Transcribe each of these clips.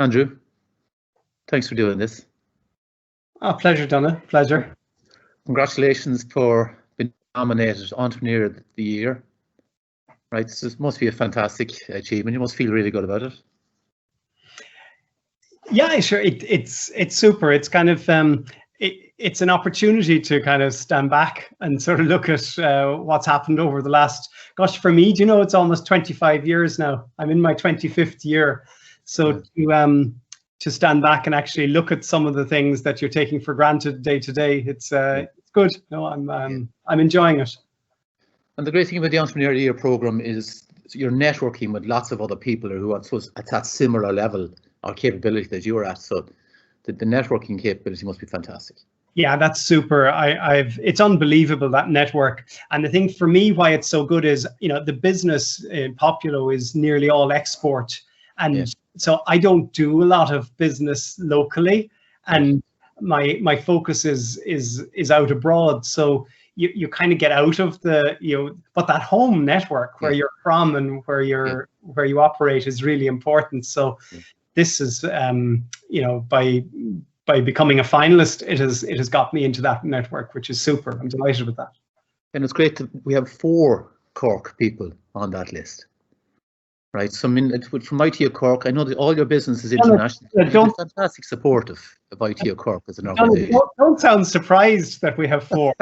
Andrew, thanks for doing this. Oh, pleasure, Donagh. Pleasure. Congratulations for being nominated Entrepreneur of the Year. Right, this must be a fantastic achievement. You must feel really good about it. Yeah, sure. It's super. It's kind of it's an opportunity to kind of stand back and sort of look at what's happened over the last, gosh, for me, do you know, it's almost 25 years now. I'm in my 25th year. So to stand back and actually look at some of the things that you're taking for granted day to day, it's good. No, I'm enjoying it. And the great thing about the Entrepreneur of the Year program is you're networking with lots of other people who are at that similar level or capability that you're at. So the networking capability must be fantastic. Yeah, that's super. It's unbelievable, that network. And the thing for me, why it's so good is, you know, the business in Poppulo is nearly all export. And so I don't do a lot of business locally, and my focus is out abroad. So you kind of get out of the, but that home network where you're from and where you operate is really important. So this is, by becoming a finalist, it has got me into that network, which is super. I'm delighted with that. And it's great that we have 4 Cork people on that list. Right, so I mean, from EY Cork, I know that all your business is international. You're fantastic supportive of EY Cork as an organisation. Don't sound surprised that we have 4.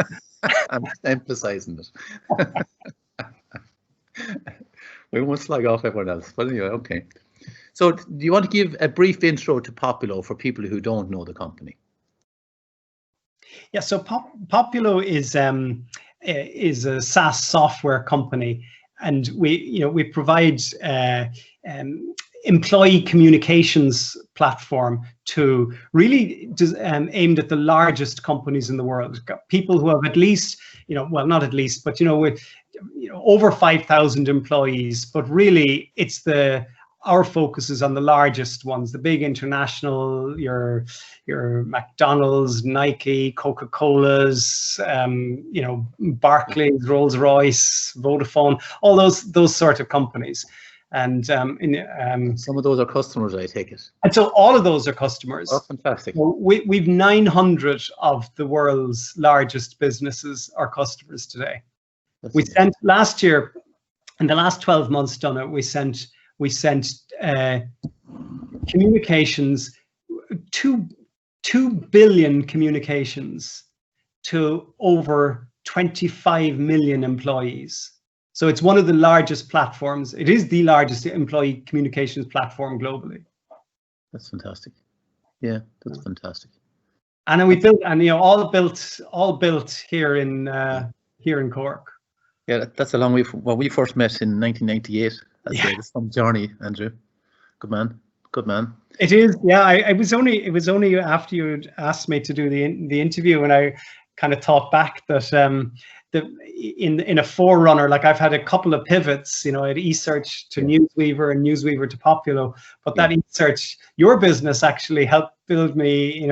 I'm emphasising it. We won't slag off everyone else, but anyway, okay. So, do you want to give a brief intro to Poppulo for people who don't know the company? Yeah, so Poppulo is a SaaS software company. And we provide employee communications platform to really aimed at the largest companies in the world. People who have at least, well, not at least, but with over 5,000 employees. But really, our focus is on the largest ones, the big international, your McDonald's, Nike, Coca-Cola's, Barclays, Rolls-Royce, Vodafone, all those sort of companies. And some of those are customers, I take it. And so all of those are customers. Oh, fantastic. So we've 900 of the world's largest businesses are customers today. We sent last year, in the last 12 months, Donagh, we sent communications, 2 billion communications to over 25 million employees. So it's one of the largest platforms. It is the largest employee communications platform globally. That's fantastic. Yeah, that's fantastic. And then we built, and all built here in Cork. Yeah, that's a long way from when we first met in 1998. That's some journey, Andrew. Good man. Good man. It is. Yeah, it was only after you had asked me to do the interview, and I kind of thought back that in a forerunner, like I've had a couple of pivots. I had eSearch to Newsweaver and Newsweaver to Poppulo, but that eSearch, your business actually helped build me.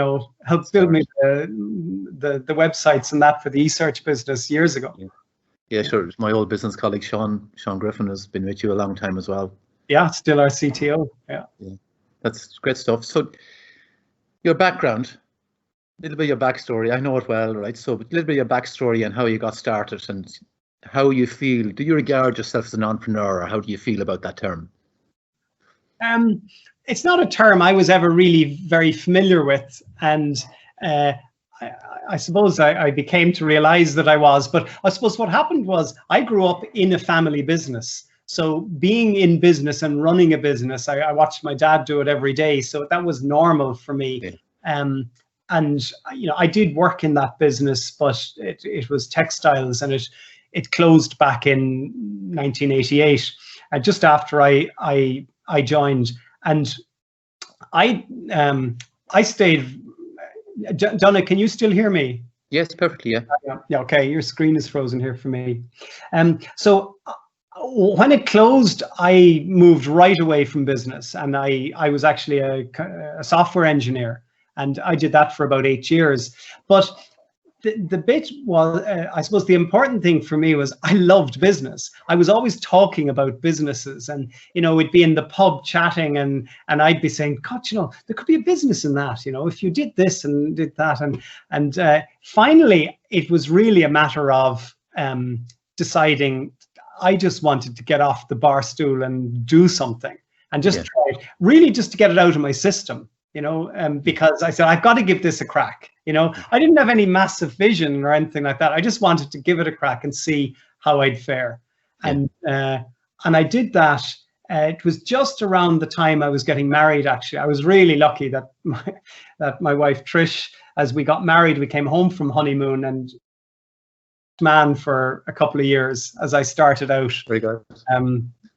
Helped build me the websites and that for the eSearch business years ago. Yeah, sure. My old business colleague Sean Griffin has been with you a long time as well. Yeah, still our CTO. Yeah. That's great stuff. So your background, a little bit of your backstory. I know it well, right? So a little bit of your backstory and how you got started and how you feel. Do you regard yourself as an entrepreneur, or how do you feel about that term? It's not a term I was ever really very familiar with, and I suppose I became to realize that I was, but I suppose what happened was I grew up in a family business. So being in business and running a business, I watched my dad do it every day. So that was normal for me. Yeah. And I did work in that business, but it was textiles, and it closed back in 1988, just after I joined. And I stayed. Donagh, can you still hear me? Yes, perfectly. Yeah. Okay, your screen is frozen here for me. So when it closed, I moved right away from business, and I was actually a software engineer, and I did that for about 8 years. But the bit was, I suppose the important thing for me was I loved business. I was always talking about businesses, and, you know, we'd be in the pub chatting, and I'd be saying, God, you know, there could be a business in that, you know, if you did this and did that. And finally, it was really a matter of deciding I just wanted to get off the bar stool and do something, and just try, really just to get it out of my system, you know, because I said, I've got to give this a crack. You know, I didn't have any massive vision or anything like that. I just wanted to give it a crack and see how I'd fare. And I did that. It was just around the time I was getting married, actually. I was really lucky that my wife, Trish, as we got married, we came home from honeymoon, and man for a couple of years as I started out. Very good.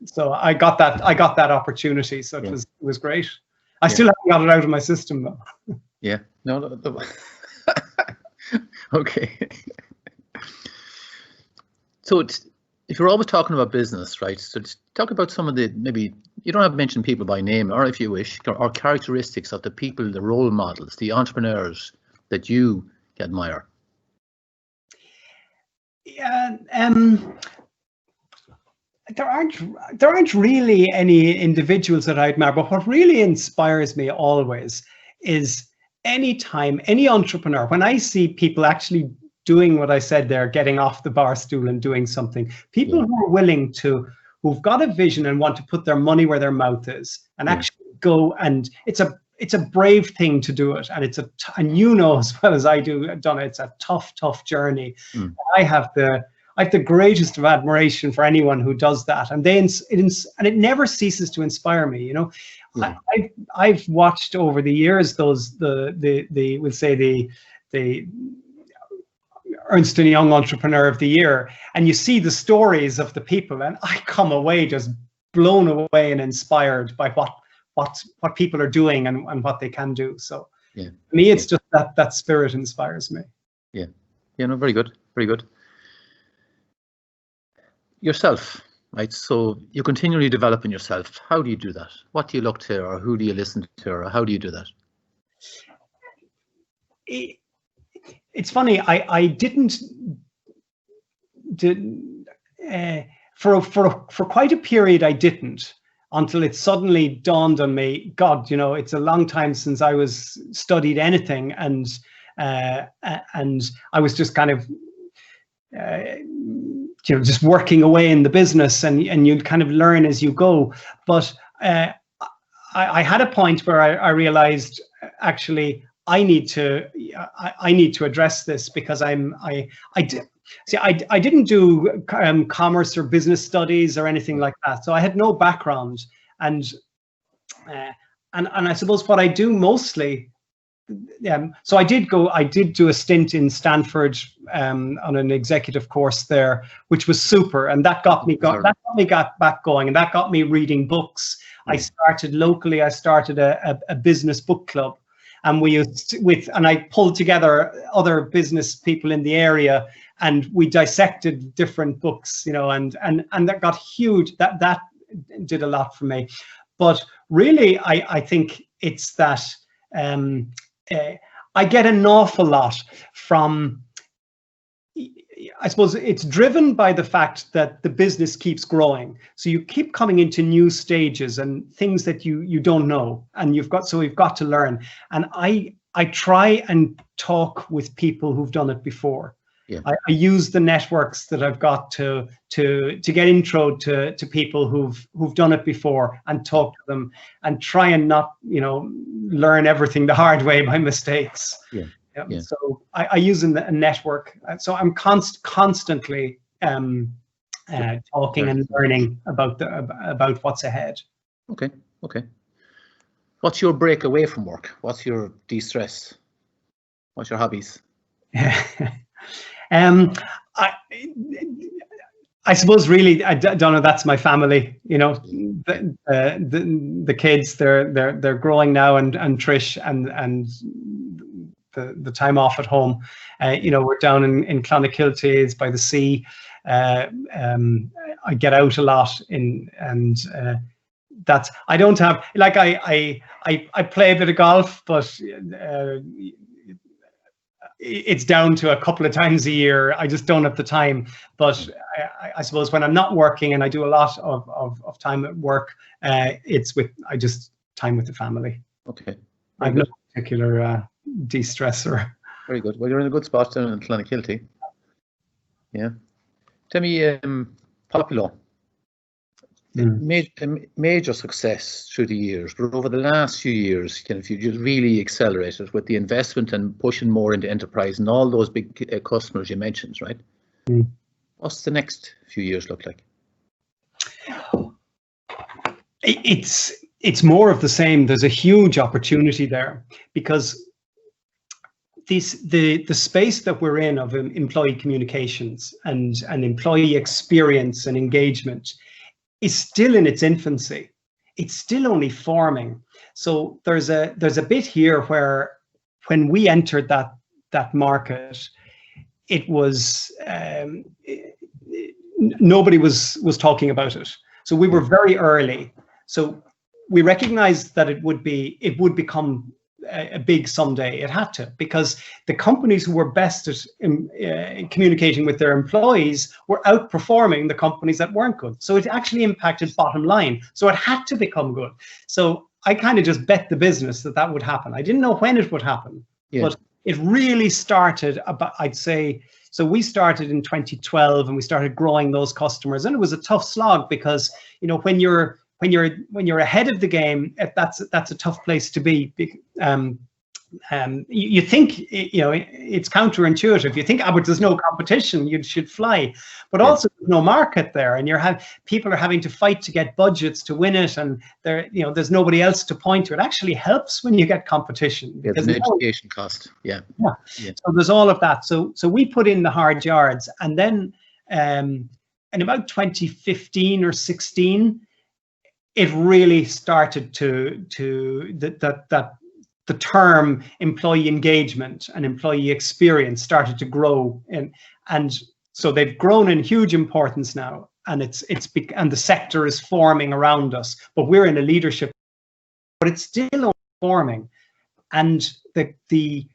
So I got that opportunity. So it was great. I still haven't got it out of my system, though. Yeah. No. Okay. So if you're always talking about business, right? So talk about some of the, maybe you don't have to mention people by name, or if you wish, or characteristics of the people, the role models, the entrepreneurs that you admire. Yeah. There aren't really any individuals that I admire, but what really inspires me always is anytime any entrepreneur, when I see people actually doing what I said there, getting off the bar stool and doing something, people who are willing to, who've got a vision and want to put their money where their mouth is, and actually go, and it's a brave thing to do it, and and you know as well as I do, Donagh, it's a tough journey. I have the greatest of admiration for anyone who does that, and it never ceases to inspire me. You know, I've watched over the years those we'll say the Ernst & Young Entrepreneur of the Year, and you see the stories of the people, and I come away just blown away and inspired by what people are doing and what they can do. So for me, it's just that spirit inspires me. No, very good, very good. Yourself, right? So you're continually developing yourself. How do you do that? What do you look to, or who do you listen to, or how do you do that? It's funny. I didn't for quite a period. I didn't, until it suddenly dawned on me. God, you know, it's a long time since I was studied anything, and I was just kind of. You know, just working away in the business, and you kind of learn as you go. But I had a point where I realized, actually, I need to address this, because I didn't do commerce or business studies or anything like that, so I had no background, and I suppose what I do mostly. So I did do a stint in Stanford on an executive course there, which was super, and that got me back going, and that got me reading books. I started locally. I started a business book club, and I pulled together other business people in the area, and we dissected different books, you know, and that got huge. That did a lot for me. But really, I think it's that. I get an awful lot from, I suppose it's driven by the fact that the business keeps growing. So you keep coming into new stages and things that you don't know, and we've got to learn. And I try and talk with people who've done it before. I use the networks that I've got to get intro to people who've done it before, and talk to them, and try and not, you know, learn everything the hard way by mistakes. So I use a network. So I'm constantly talking and learning about what's ahead. Okay. What's your break away from work? What's your de-stress? What's your hobbies? I suppose really, I don't know, that's my family. You know, the kids, they're growing now, and Trish, and the time off at home. You know, we're down in Clonakilty by the sea. I get out a lot that's, I don't have, like, I play a bit of golf, but it's down to a couple of times a year. I just don't have the time. But I suppose when I'm not working and I do a lot of time at work, it's time with the family. Okay. I have no particular de-stressor. Very good. Well, you're in a good spot down in Clonakilty. Yeah. Tell me, Poppulo. Major success through the years, but over the last few years, kind of, you just really accelerated with the investment and pushing more into enterprise and all those big customers you mentioned, right? What's the next few years look like? It's more of the same. There's a huge opportunity there because the space that we're in of employee communications and employee experience and engagement is still in its infancy. It's still only forming. So there's a bit here where when we entered that market, it was nobody was talking about it. So we were very early. So we recognized that it would become a big someday. It had to, because the companies who were best at communicating with their employees were outperforming the companies that weren't good. So it actually impacted bottom line. So it had to become good. So I kind of just bet the business that would happen. I didn't know when it would happen, but it really started about, I'd say, so we started in 2012 and we started growing those customers, and it was a tough slog because, you know, when you're ahead of the game, that's a tough place to be. You think, you know, it's counterintuitive. You think, but there's no competition, you should fly, but also there's no market there, and people are having to fight to get budgets to win it, and there's nobody else to point to. It actually helps when you get competition. Because it's an education cost. Yeah. So there's all of that. So we put in the hard yards, and then in about 2015 or 16. It really started that the term employee engagement and employee experience started to grow, and so they've grown in huge importance now, and and the sector is forming around us, but we're in a leadership, but it's still forming, and the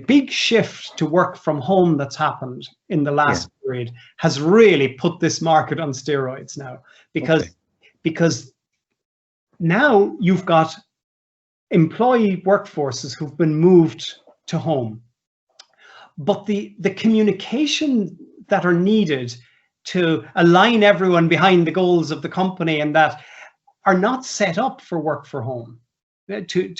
big shift to work from home that's happened in the last period has really put this market on steroids now, because now you've got employee workforces who've been moved to home, but the communication that are needed to align everyone behind the goals of the company and that are not set up for work for home, to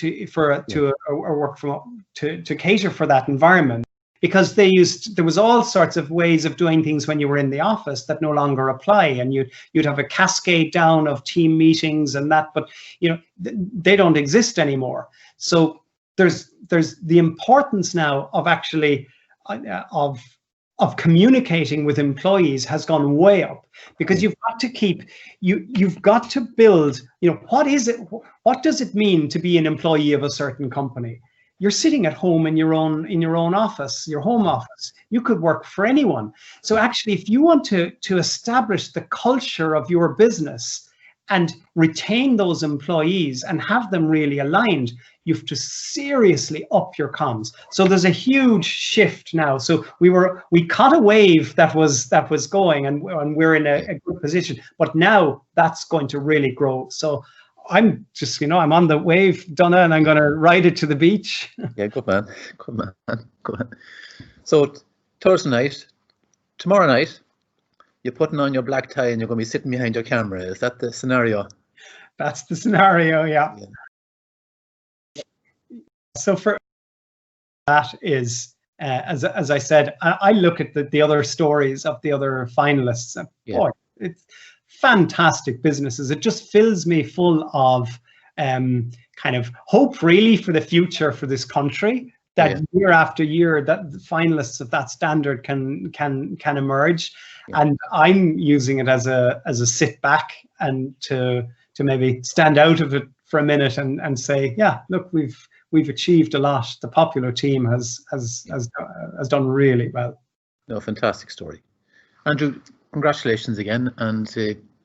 cater for that environment. Because there was all sorts of ways of doing things when you were in the office that no longer apply, and you'd have a cascade down of team meetings and that, but they don't exist anymore. So there's the importance now of actually of communicating with employees has gone way up, because you've got to build, what does it mean to be an employee of a certain company? You're sitting at home in your own office, your home office. You could work for anyone. So actually, if you want to establish the culture of your business and retain those employees and have them really aligned, you have to seriously up your comms. So there's a huge shift now. So we caught a wave that was going, and we're in a good position. But now that's going to really grow. So I'm just, I'm on the wave, Donagh, and I'm going to ride it to the beach. Yeah, good man. Good man. Good man. So Thursday night, tomorrow night, you're putting on your black tie and you're going to be sitting behind your camera. Is that the scenario? That's the scenario, yeah. So for that is, as I said, I look at the other stories of the other finalists. And boy, it's fantastic businesses. It just fills me full of kind of hope, really, for the future for this country, that year after year that the finalists of that standard can emerge. And I'm using it as a sit back and to maybe stand out of it for a minute and say, yeah, look, we've achieved a lot. The Poppulo team has done really well. No, fantastic story. Andrew, congratulations again, and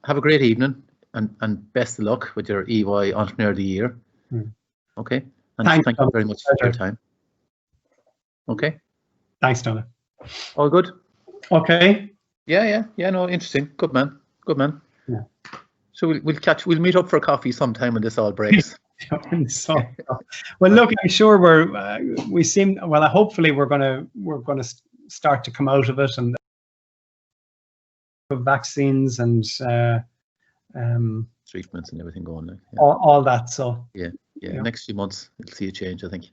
have a great evening, and best of luck with your EY Entrepreneur of the Year. Okay, and thank you very much for your time. Okay. Thanks, Donagh. All good. Okay. Yeah. No, interesting. Good man. Yeah. So we'll meet up for coffee sometime when this all breaks. So, well, look, I'm sure hopefully we're gonna start to come out of it, and vaccines and treatments and everything going now. Yeah. all that. So yeah. Next few months we'll see a change, I think.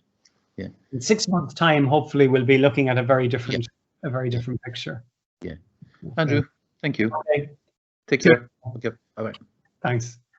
Yeah. In 6 months' time, hopefully we'll be looking at a very different picture. Yeah. Andrew, thank you. Okay. Take care. Okay. Bye-bye. Thanks.